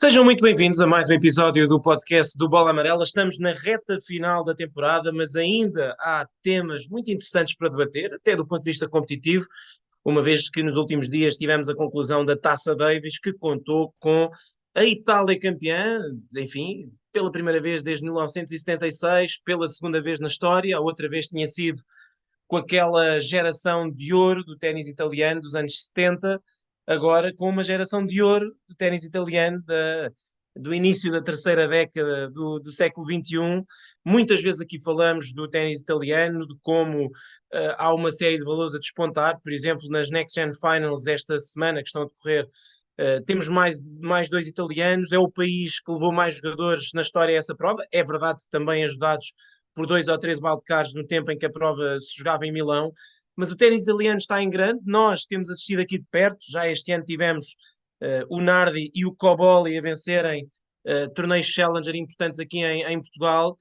Sejam muito bem-vindos a mais um episódio do podcast do Bola Amarela. Estamos na reta final da temporada, mas ainda há temas muito interessantes para debater, até do ponto de vista competitivo, uma vez que nos últimos dias tivemos a conclusão da Taça Davis, que contou com a Itália campeã, enfim, pela primeira vez desde 1976, pela segunda vez na história, a outra vez tinha sido com aquela geração de ouro do ténis italiano dos anos 70, agora com uma geração de ouro do ténis italiano do início da terceira década do século XXI. Muitas vezes aqui falamos do ténis italiano, de como há uma série de valores a despontar, por exemplo, nas Next Gen Finals esta semana que estão a decorrer. Temos mais dois italianos, é o país que levou mais jogadores na história a essa prova. É verdade que também ajudados por dois ou três wildcards no tempo em que a prova se jogava em Milão, mas o ténis italiano está em grande. Nós temos assistido aqui de perto, já este ano tivemos o Nardi e o Coboli a vencerem torneios Challenger importantes aqui em Portugal.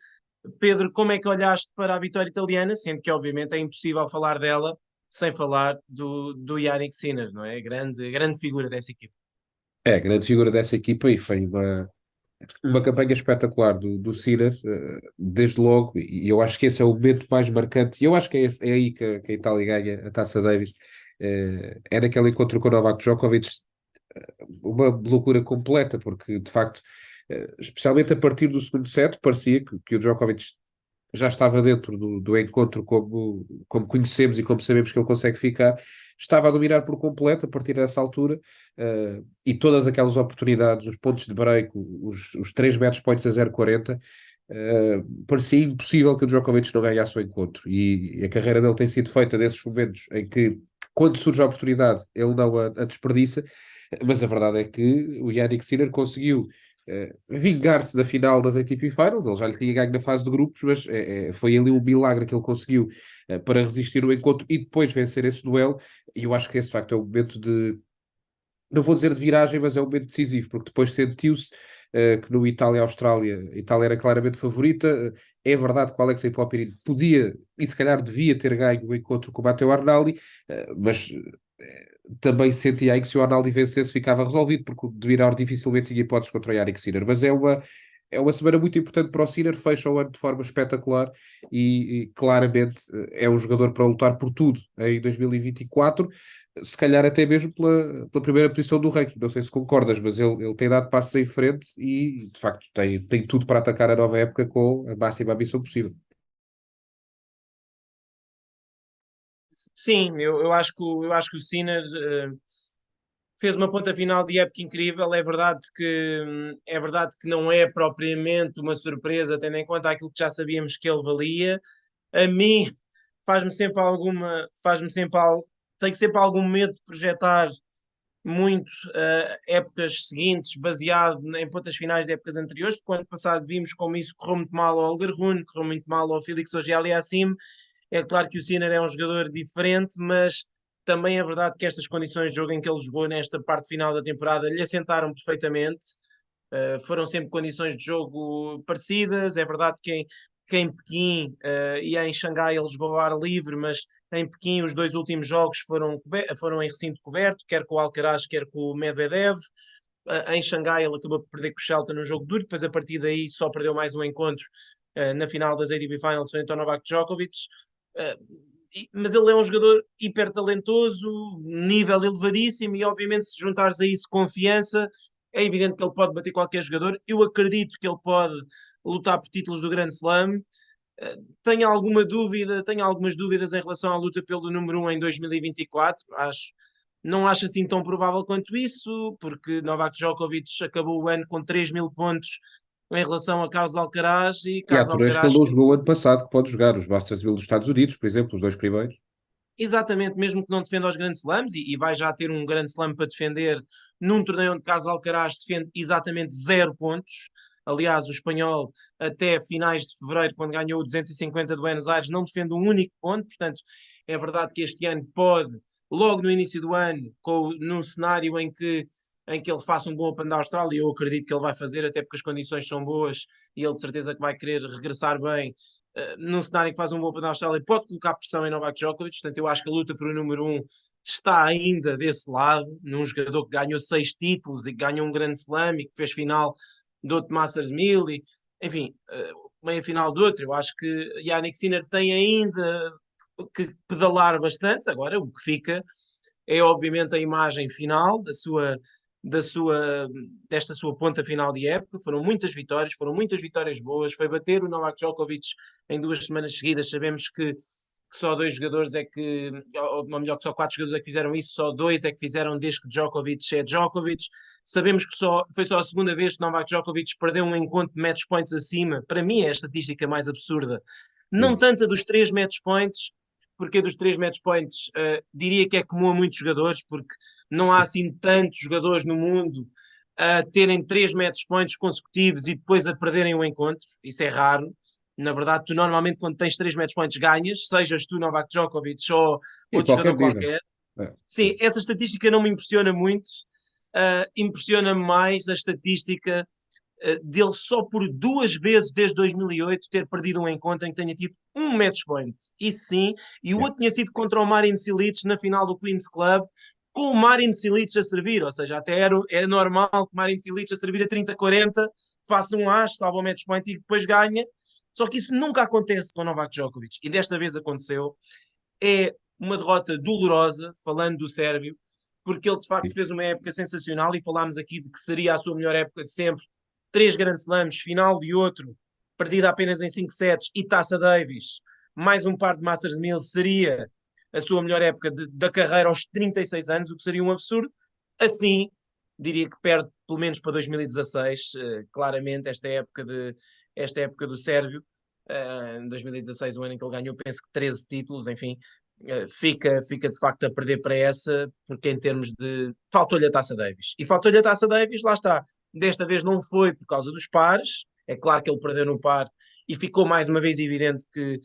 Pedro, como é que olhaste para a vitória italiana, sendo que obviamente é impossível falar dela sem falar do Yannick Sinner, não é? Grande figura dessa equipe. É, a grande figura dessa equipa e foi uma campanha espetacular do Sinner, desde logo, e eu acho que esse é o momento mais marcante, e eu acho que é aí que a Itália ganha a Taça Davis. É naquele encontro com o Novak Djokovic, uma loucura completa, porque de facto, especialmente a partir do segundo set, parecia que o Djokovic já estava dentro do encontro como conhecemos e como sabemos que ele consegue ficar, estava a dominar por completo a partir dessa altura, e todas aquelas oportunidades, os pontos de break, os 3 match points a 0,40, parecia impossível que o Djokovic não ganhasse o encontro, e a carreira dele tem sido feita desses momentos em que, quando surge a oportunidade, ele não a desperdiça, mas a verdade é que o Yannick Sinner conseguiu vingar-se da final das ATP Finals. Ele já lhe tinha ganho na fase de grupos, mas foi ali um milagre que ele conseguiu para resistir o encontro e depois vencer esse duelo. E eu acho que esse, de facto, é o momento de, não vou dizer de viragem, mas é um momento decisivo, porque depois sentiu-se que no Itália-Austrália, a Itália era claramente favorita. É verdade que o Alexei Popyrin podia e se calhar devia ter ganho o encontro com o Matteo Arnaldi, mas também sentia aí que se o Arnaldi vencesse ficava resolvido, porque o de Mirar dificilmente tinha hipóteses contra o Yannick Sinner. Mas é uma semana muito importante para o Sinner, fecha o ano de forma espetacular e claramente é um jogador para lutar por tudo em 2024, se calhar até mesmo pela primeira posição do ranking. Não sei se concordas, mas ele tem dado passos em frente e de facto tem tudo para atacar a nova época com a máxima ambição possível. Sim, eu acho que o Sinner fez uma ponta final de época incrível. É verdade que não é propriamente uma surpresa, tendo em conta aquilo que já sabíamos que ele valia. A mim tenho sempre algum medo de projetar muito épocas seguintes, baseado em pontas finais de épocas anteriores, porque o ano passado vimos como isso correu muito mal ao Holger Rune, correu muito mal ao Félix Auger-Aliassime. É claro que o Sinner é um jogador diferente, mas também é verdade que estas condições de jogo em que ele jogou nesta parte final da temporada lhe assentaram perfeitamente. Foram sempre condições de jogo parecidas. É verdade que em Pequim e em Xangai ele jogou ao ar livre, mas em Pequim os dois últimos jogos foram em recinto coberto, quer com o Alcaraz, quer com o Medvedev. Em Xangai ele acabou por perder com o Shelton no jogo duro, depois a partir daí só perdeu mais um encontro na final das ATP Finals frente ao Novak Djokovic. Mas ele é um jogador hiper talentoso, nível elevadíssimo, e obviamente se juntares a isso confiança, é evidente que ele pode bater qualquer jogador. Eu acredito que ele pode lutar por títulos do Grand Slam. Tenho algumas dúvidas em relação à luta pelo número um em 2024. Não acho assim tão provável quanto isso, porque Novak Djokovic acabou o ano com 3.000 pontos em relação a Carlos Alcaraz, e E há Carlos torneios que ele Alcaraz não fez. jogou o ano passado, que pode jogar, os Masters 1000 dos Estados Unidos, por exemplo, os dois primeiros. Exatamente, mesmo que não defenda os grandes slams, e vai já ter um grande slam para defender num torneio onde Carlos Alcaraz defende exatamente 0 pontos. Aliás, o espanhol, até finais de fevereiro, quando ganhou o 250 de Buenos Aires, não defende um único ponto. Portanto, é verdade que este ano pode, logo no início do ano, num cenário em que ele faça um bom Open da Austrália, eu acredito que ele vai fazer, até porque as condições são boas e ele de certeza que vai querer regressar bem. num cenário que faz um bom para a Austrália, pode colocar pressão em Novak Djokovic. Portanto, eu acho que a luta para o número um está ainda desse lado, num jogador que ganhou 6 títulos e que ganhou um grande slam e que fez final do outro Masters 1000 e, enfim, meia final do outro. Eu acho que Yannick Sinner tem ainda que pedalar bastante. Agora, o que fica é obviamente a imagem final da sua, desta sua ponta final de época. Foram muitas vitórias boas. Foi bater o Novak Djokovic em 2 semanas seguidas. Sabemos que só 2 jogadores é que, ou melhor, que só 4 jogadores é que fizeram isso, só 2 é que fizeram desde que Djokovic é Djokovic. Sabemos que foi só a segunda vez que Novak Djokovic perdeu um encontro de match points acima. Para mim é a estatística mais absurda. Não Sim. tanto a dos 3 match points, porque dos 3 match points diria que é comum a muitos jogadores, porque não há Sim. assim tantos jogadores no mundo a terem 3 match points consecutivos e depois a perderem o encontro. Isso é raro. Na verdade, tu normalmente quando tens 3 match points ganhas, sejas tu Novak Djokovic ou Em outro qualquer jogador medida. qualquer. Sim, Sim. essa estatística não me impressiona muito. Impressiona-me mais a estatística dele só por 2 vezes desde 2008 ter perdido um encontro em que tenha tido um match point. Isso sim. E o Yeah. outro tinha sido contra o Marin Cilic na final do Queen's Club, com o Marin Cilic a servir. Ou seja, até é normal que o Marin Cilic a servir a 30-40 faça um as, salva o match point e depois ganha. Só que isso nunca acontece com o Novak Djokovic. E desta vez aconteceu. É uma derrota dolorosa, falando do sérvio, porque ele de facto Sim. fez uma época sensacional e falámos aqui de que seria a sua melhor época de sempre. 3 Grand Slams, final de outro, perdida apenas em 5 sets e Taça Davis, mais um par de Masters 1000 seria a sua melhor época da carreira aos 36 anos, o que seria um absurdo. Assim, diria que perde pelo menos para 2016, claramente esta época do Sérvio, em 2016, o ano em que ele ganhou, penso que 13 títulos, enfim, fica de facto a perder para essa, porque em termos de. Faltou-lhe a Taça Davis. E faltou-lhe a Taça Davis, lá está. Desta vez não foi por causa dos pares, é claro que ele perdeu no par e ficou mais uma vez evidente que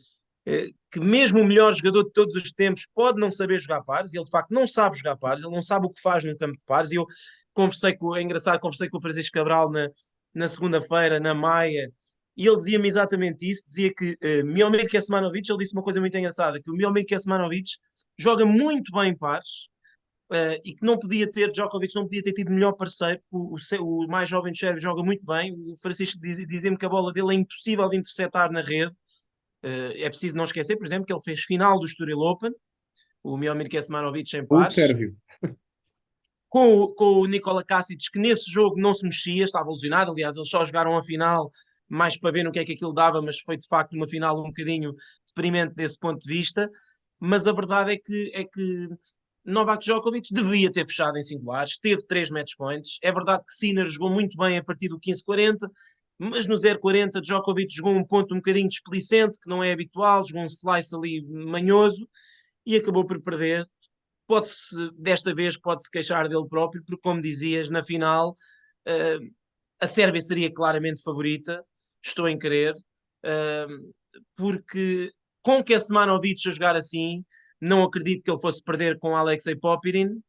mesmo o melhor jogador de todos os tempos pode não saber jogar pares, e ele de facto não sabe jogar pares, ele não sabe o que faz no campo de pares, e eu é engraçado, conversei com o Francisco Cabral na segunda-feira, na Maia, e ele dizia-me exatamente isso, dizia que Miomir Kecmanovic, ele disse uma coisa muito engraçada, que o Miomir Kecmanovic joga muito bem em pares, e que não podia ter, Djokovic não podia ter tido melhor parceiro, o mais jovem de Sérvio joga muito bem, o Francisco dizia-me que a bola dele é impossível de interceptar na rede. É preciso não esquecer, por exemplo, que ele fez final do Estoril Open, o Miomir Kecmanovic em O pares, sérvio. com o Nikola Kacic, que nesse jogo não se mexia, estava lesionado. Aliás, eles só jogaram a final mais para ver no que é que aquilo dava, mas foi de facto uma final um bocadinho deprimente desse ponto de vista. Mas a verdade é que Novak Djokovic devia ter fechado em singulares, teve 3 match points. É verdade que Sinner jogou muito bem a partir do 15-40, mas no 0-40 Djokovic jogou um ponto um bocadinho displicente, que não é habitual, jogou um slice ali manhoso e acabou por perder. Desta vez pode-se queixar dele próprio, porque como dizias, na final a Sérvia seria claramente favorita, estou em querer, porque com Kecmanovic a jogar assim, não acredito que ele fosse perder com Alexei Popyrin,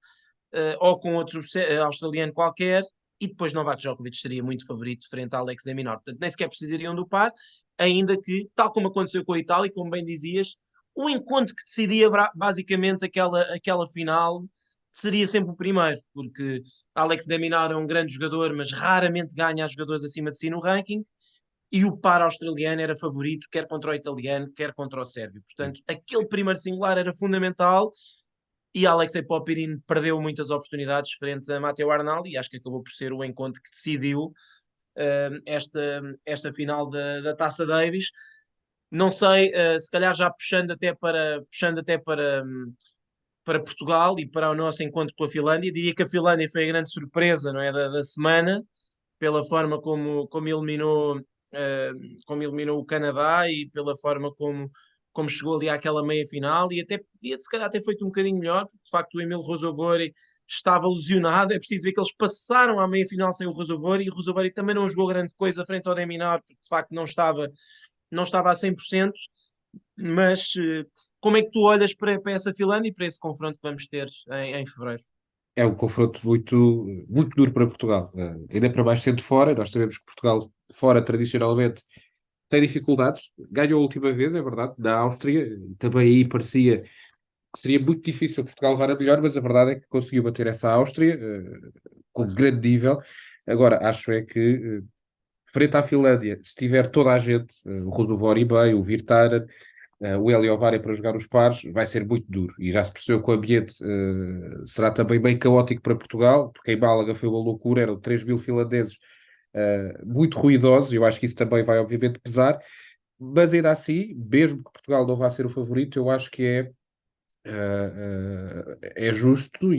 ou com outro australiano qualquer, e depois Novak Djokovic seria muito favorito frente a Alex de Minaur. Portanto, nem sequer precisariam do par, ainda que, tal como aconteceu com a Itália, como bem dizias, o encontro que decidia basicamente aquela final seria sempre o primeiro, porque Alex de Minaur é um grande jogador, mas raramente ganha a jogadores acima de si no ranking, e o par australiano era favorito, quer contra o italiano, quer contra o sérvio. Portanto, aquele primeiro singular era fundamental, e Alexei Popyrin perdeu muitas oportunidades frente a Matteo Arnaldi e acho que acabou por ser o encontro que decidiu esta final da Taça Davis. Não sei, se calhar já puxando até para Portugal e para o nosso encontro com a Finlândia, diria que a Finlândia foi a grande surpresa, não é, da semana, pela forma como eliminou o Canadá e pela forma como chegou ali àquela meia final e até podia se calhar ter feito um bocadinho melhor, porque de facto o Emil Rossovori estava lesionado, é preciso ver que eles passaram à meia final sem o Rossovori e o Rossovori também não jogou grande coisa frente ao Deminar, porque de facto não estava a 100%, mas como é que tu olhas para essa Finlândia e para esse confronto que vamos ter em fevereiro? É um confronto muito, muito duro para Portugal. Ainda para mais sendo fora, nós sabemos que Portugal, fora tradicionalmente, tem dificuldades, ganhou a última vez, é verdade, na Áustria, também aí parecia que seria muito difícil Portugal levar a melhor, mas a verdade é que conseguiu bater essa Áustria com grande nível. Agora, acho é que frente à Finlândia, se tiver toda a gente, o Rodovori bem, o Virtanen, o Eliovari para jogar os pares, vai ser muito duro. E já se percebeu que o ambiente será também bem caótico para Portugal, porque em Málaga foi uma loucura, eram 3.000 finlandeses muito ruidosos, eu acho que isso também vai obviamente pesar, mas ainda assim, mesmo que Portugal não vá ser o favorito, eu acho que é justo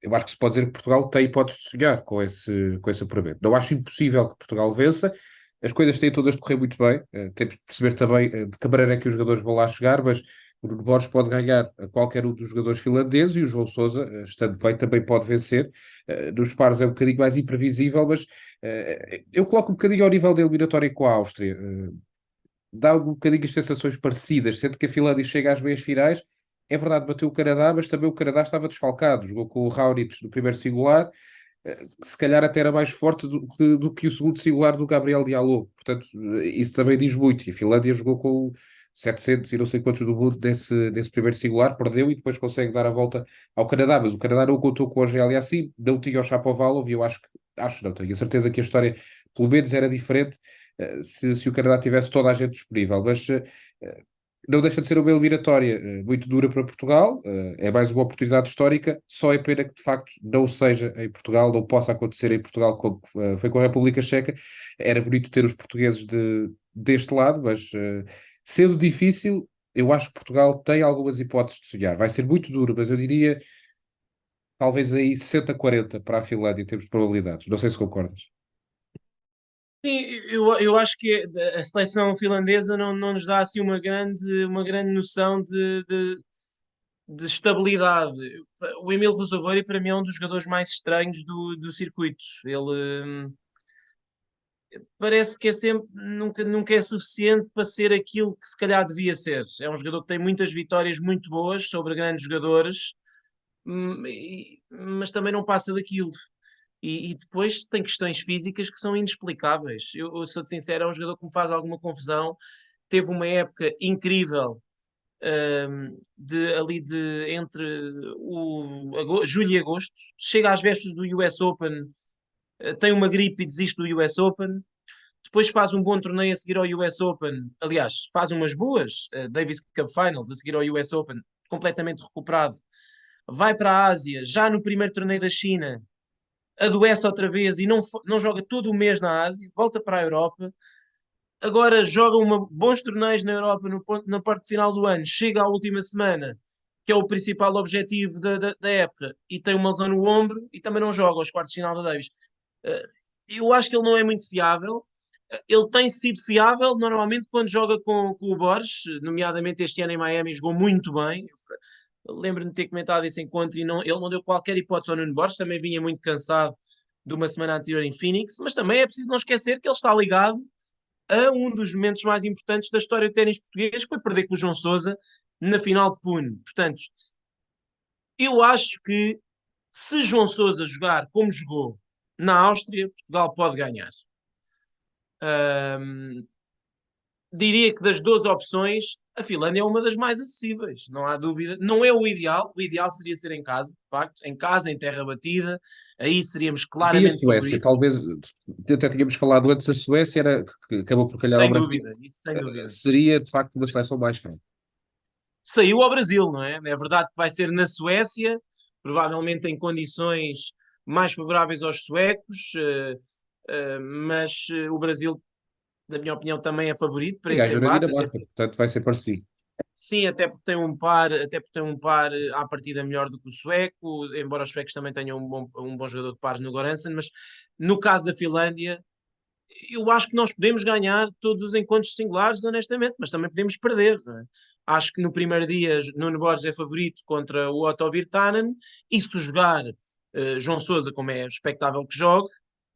eu acho que se pode dizer que Portugal tem hipóteses de sonhar com esse apuramento. Não acho impossível que Portugal vença. As coisas têm todas de correr muito bem. Temos de perceber também de que maneira é que os jogadores vão lá chegar, mas o Nuno Borges pode ganhar a qualquer um dos jogadores finlandeses e o João Sousa, estando bem, também pode vencer. Nos pares é um bocadinho mais imprevisível, mas eu coloco um bocadinho ao nível da eliminatória com a Áustria. Dá um bocadinho as sensações parecidas, sendo que a Finlândia chega às meias finais. É verdade, bateu o Canadá, mas também o Canadá estava desfalcado. Jogou com o Raonic no primeiro singular, que se calhar até era mais forte do que o segundo singular do Gabriel Diallo. Portanto, isso também diz muito. E a Finlândia jogou com 700 e não sei quantos do mundo nesse primeiro singular, perdeu e depois consegue dar a volta ao Canadá. Mas o Canadá não contou com o OGL assim, não tinha o Shapovalov e eu acho não, tenho a certeza que a história pelo menos era diferente se o Canadá tivesse toda a gente disponível. Mas não deixa de ser uma eliminatória muito dura para Portugal, é mais uma oportunidade histórica, só é pena que de facto não seja em Portugal, não possa acontecer em Portugal como foi com a República Checa. Era bonito ter os portugueses deste lado, mas sendo difícil, eu acho que Portugal tem algumas hipóteses de sonhar. Vai ser muito duro, mas eu diria talvez aí 60-40 para a Finlândia em termos de probabilidades. Não sei se concordas. Sim, eu acho que a seleção finlandesa não nos dá assim uma grande noção de estabilidade. O Emil Rossovori, para mim, é um dos jogadores mais estranhos do circuito. Ele parece que é sempre, nunca é suficiente para ser aquilo que se calhar devia ser. É um jogador que tem muitas vitórias muito boas sobre grandes jogadores, mas também não passa daquilo. E depois tem questões físicas que são inexplicáveis. Eu sou sincero, é um jogador que me faz alguma confusão. Teve uma época incrível, entre julho e agosto. Chega às vésperas do US Open, tem uma gripe e desiste do US Open. Depois faz um bom torneio a seguir ao US Open. Aliás, faz umas boas Davis Cup Finals a seguir ao US Open, completamente recuperado. Vai para a Ásia, já no primeiro torneio da China, adoece outra vez e não joga todo o mês na Ásia, volta para a Europa. Agora joga bons torneios na Europa na parte final do ano, chega à última semana, que é o principal objetivo da época, e tem uma lesão no ombro e também não joga aos quartos de final da Davis. Eh, eu acho que ele não é muito fiável. Ele tem sido fiável normalmente quando joga com o Borges, nomeadamente este ano em Miami, jogou muito bem. Lembro-me de ter comentado esse encontro e ele não deu qualquer hipótese ao Nuno Borges, também vinha muito cansado de uma semana anterior em Phoenix, mas também é preciso não esquecer que ele está ligado a um dos momentos mais importantes da história do ténis português, que foi perder com o João Sousa na final de Pune. Portanto, eu acho que se João Sousa jogar como jogou na Áustria, Portugal pode ganhar. Ahm, diria que das duas opções, a Finlândia é uma das mais acessíveis, não há dúvida. Não é o ideal seria ser em casa, de facto, em casa, em terra batida, aí seríamos E a claramente Suécia, favoritos, talvez, até tínhamos falado antes, a Suécia que acabou por calhar ao sem Brasil, dúvida, isso sem dúvida. seria de facto uma seleção mais fraca. Saiu ao Brasil, não é? É verdade que vai ser na Suécia, provavelmente em condições mais favoráveis aos suecos, mas o Brasil, na minha opinião, também é favorito para E esse ganhou na embate, Dinamarca, portanto vai ser parecido. sim, até porque tem um par à partida melhor do que o sueco, embora os suecos também tenham um bom jogador de pares no Goranson, mas no caso da Finlândia, eu acho que nós podemos ganhar todos os encontros singulares, honestamente, mas também podemos perder, não é? Acho que no primeiro dia Nuno Borges é favorito contra o Otto Virtanen, e se jogar João Sousa, como é expectável que jogue,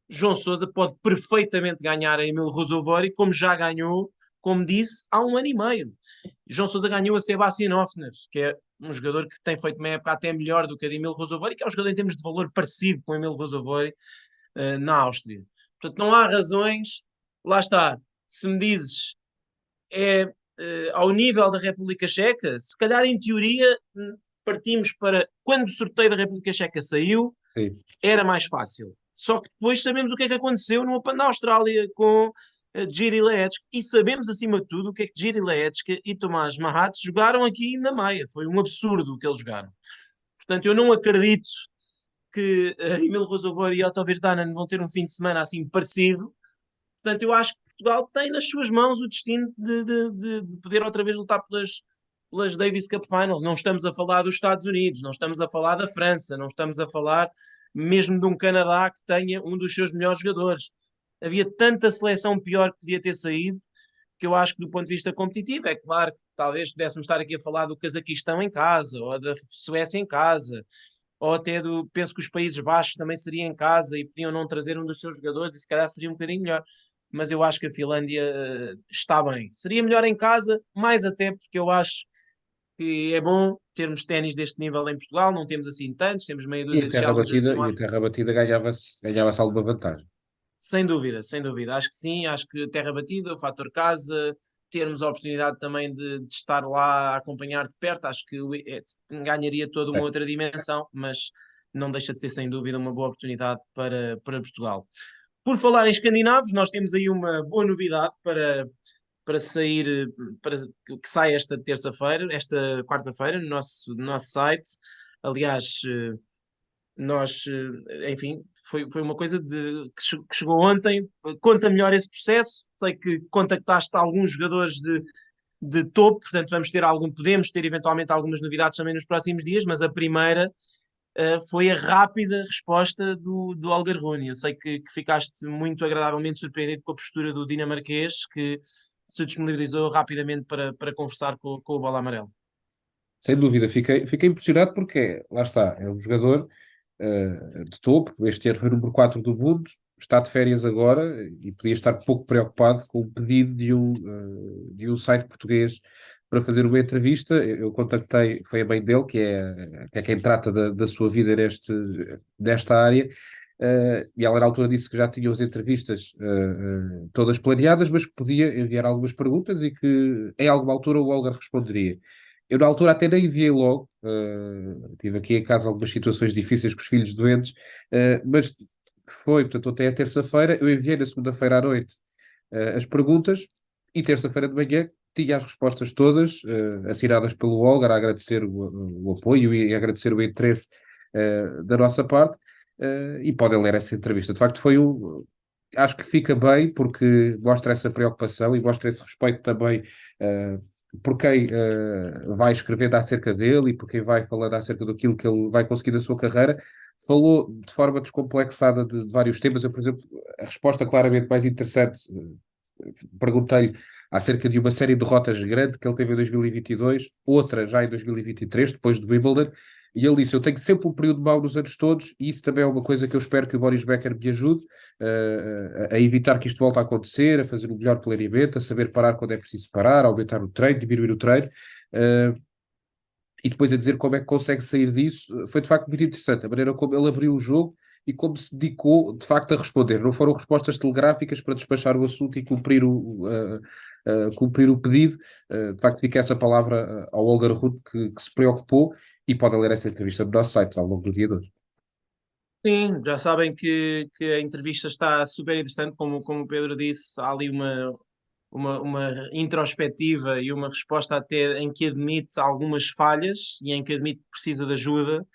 João Sousa pode perfeitamente ganhar a Emil Rossovori, como já ganhou, como disse, há um ano e meio. João Sousa ganhou a Sebastian Hoffner, que é um jogador que tem feito uma época até melhor do que a de Emil Rossovori, que é um jogador em termos de valor parecido com o Emil Rossovori na Áustria. Portanto, não há razões. lá está, se me dizes é ao nível da República Checa, se calhar em teoria partimos para quando o sorteio da República Checa saiu, Sim. era mais fácil. Só que depois sabemos o que é que aconteceu no Open da Austrália com Jiri Lehetsk e sabemos acima de tudo o que é que Jiri Lehetsk e Tomás Mahat jogaram aqui na Maia. Foi um absurdo o que eles jogaram. Portanto, eu não acredito que Emil Rossovor e Otto Virtanen vão ter um fim de semana assim parecido. Portanto, eu acho que Portugal tem nas suas mãos o destino de poder outra vez lutar pelas Davis Cup Finals. Não estamos a falar dos Estados Unidos, não estamos a falar da França, não estamos a falar mesmo de um Canadá que tenha um dos seus melhores jogadores. Havia tanta seleção pior que podia ter saído que eu acho que do ponto de vista competitivo, é claro que talvez pudéssemos estar aqui a falar do Cazaquistão em casa, ou da Suécia em casa, ou até penso que os Países Baixos também seriam em casa e podiam não trazer um dos seus jogadores e se calhar seria um bocadinho melhor. Mas eu acho que a Finlândia está bem. Seria melhor em casa, mais até porque eu acho que é bom termos ténis deste nível em Portugal, não temos assim tantos, temos meia E dúzia a de terra challengers batida, e e a terra batida ganhava-se alguma vantagem. sem dúvida, sem dúvida. Acho que sim, acho que terra batida, o fator casa, termos a oportunidade também de estar lá a acompanhar de perto, acho que ganharia toda uma É. outra dimensão, mas não deixa de ser sem dúvida uma boa oportunidade para Portugal. Por falar em escandinavos, nós temos aí uma boa novidade para sair, para que sai esta terça-feira, esta quarta-feira, no nosso site. Aliás, nós, enfim, foi uma coisa que chegou ontem. Conta melhor esse processo. Sei que contactaste alguns jogadores de topo, portanto podemos ter eventualmente algumas novidades também nos próximos dias, mas a primeira foi a rápida resposta do Algarrone. Eu sei que ficaste muito agradavelmente surpreendido com a postura do dinamarquês, que se disponibilizou rapidamente para conversar com o Bola Amarelo. Sem dúvida, fiquei impressionado porque, lá está, é um jogador de topo. Este ano foi o número 4 do mundo, está de férias agora e podia estar pouco preocupado com o pedido de um site português para fazer uma entrevista. Eu contactei, foi a mãe dele, que é quem trata da sua vida nesta área. E ela na altura disse que já tinha as entrevistas todas planeadas, mas que podia enviar algumas perguntas e que em alguma altura o Olga responderia. Eu na altura até nem enviei logo, tive aqui em casa algumas situações difíceis com os filhos doentes, mas foi, portanto, até a terça-feira, eu enviei na segunda-feira à noite as perguntas e terça-feira de manhã tinha as respostas todas assinadas pelo Olga, a agradecer o apoio e agradecer o interesse da nossa parte, e podem ler essa entrevista. De facto, acho que fica bem porque mostra essa preocupação e mostra esse respeito também por quem vai escrevendo acerca dele e por quem vai falando acerca daquilo que ele vai conseguir na sua carreira. Falou de forma descomplexada de vários temas. Eu, por exemplo, a resposta claramente mais interessante, perguntei-lhe acerca de uma série de derrotas grande que ele teve em 2022, outra já em 2023, depois do Wimbledon, e ele disse: eu tenho sempre um período mau nos anos todos, e isso também é uma coisa que eu espero que o Boris Becker me ajude a evitar que isto volte a acontecer, a fazer o melhor planeamento, a saber parar quando é preciso parar, a aumentar o treino, diminuir o treino. E depois a dizer como é que consegue sair disso, foi de facto muito interessante a maneira como ele abriu o jogo e como se dedicou de facto a responder. Não foram respostas telegráficas para despachar o assunto e cumprir o pedido. De facto, fica essa palavra ao Olga Ruth que se preocupou e podem ler essa entrevista no nosso site ao longo do dia de hoje. Sim, já sabem que a entrevista está super interessante, como o Pedro disse, há ali uma introspectiva e uma resposta até em que admite algumas falhas e em que admite que precisa de ajuda.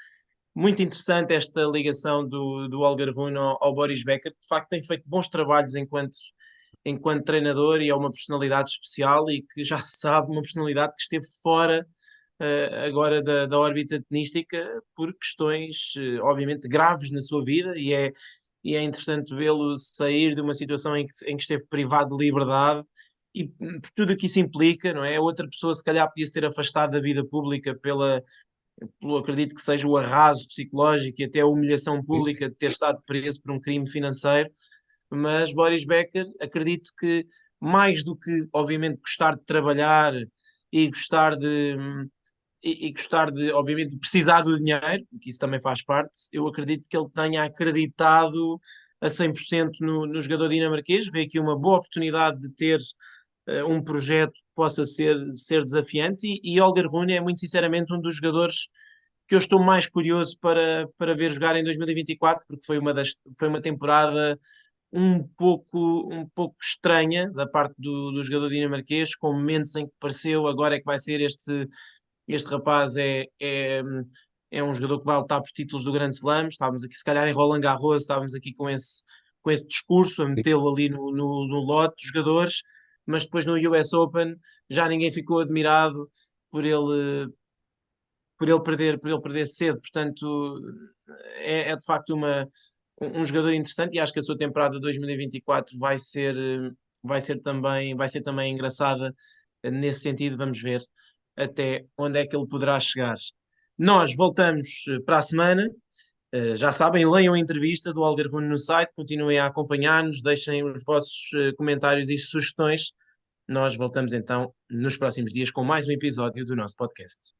Muito interessante esta ligação do Holger Rune ao Boris Becker, que de facto tem feito bons trabalhos enquanto treinador e é uma personalidade especial e que já se sabe, uma personalidade que esteve fora agora da órbita tenística por questões obviamente graves na sua vida e é interessante vê-lo sair de uma situação em que esteve privado de liberdade e por tudo o que isso implica, não é? Outra pessoa se calhar podia se ter afastado da vida pública pelo acredito que seja o arraso psicológico e até a humilhação Isso. pública de ter estado preso por um crime financeiro, mas Boris Becker acredito que mais do que obviamente gostar de trabalhar e gostar de, obviamente, precisar do dinheiro, que isso também faz parte, eu acredito que ele tenha acreditado a 100% no jogador dinamarquês, vê aqui uma boa oportunidade de ter um projeto que possa ser desafiante e Holger Rune é muito sinceramente um dos jogadores que eu estou mais curioso para ver jogar em 2024, porque foi uma temporada um pouco estranha da parte do jogador dinamarquês, com momentos em que pareceu agora é que vai ser este rapaz é um jogador que vai lutar por títulos do Grande Slam. Estávamos aqui, se calhar, em Roland Garros, estávamos aqui com esse discurso, a metê-lo ali no lote de jogadores, mas depois no US Open já ninguém ficou admirado por ele, por ele perder cedo. Portanto, é de facto um jogador interessante e acho que a sua temporada 2024 vai ser também engraçada nesse sentido. Vamos ver até onde é que ele poderá chegar. Nós voltamos para a semana. Já sabem, leiam a entrevista do Holger Rune no site, continuem a acompanhar-nos, deixem os vossos comentários e sugestões. Nós voltamos então nos próximos dias com mais um episódio do nosso podcast.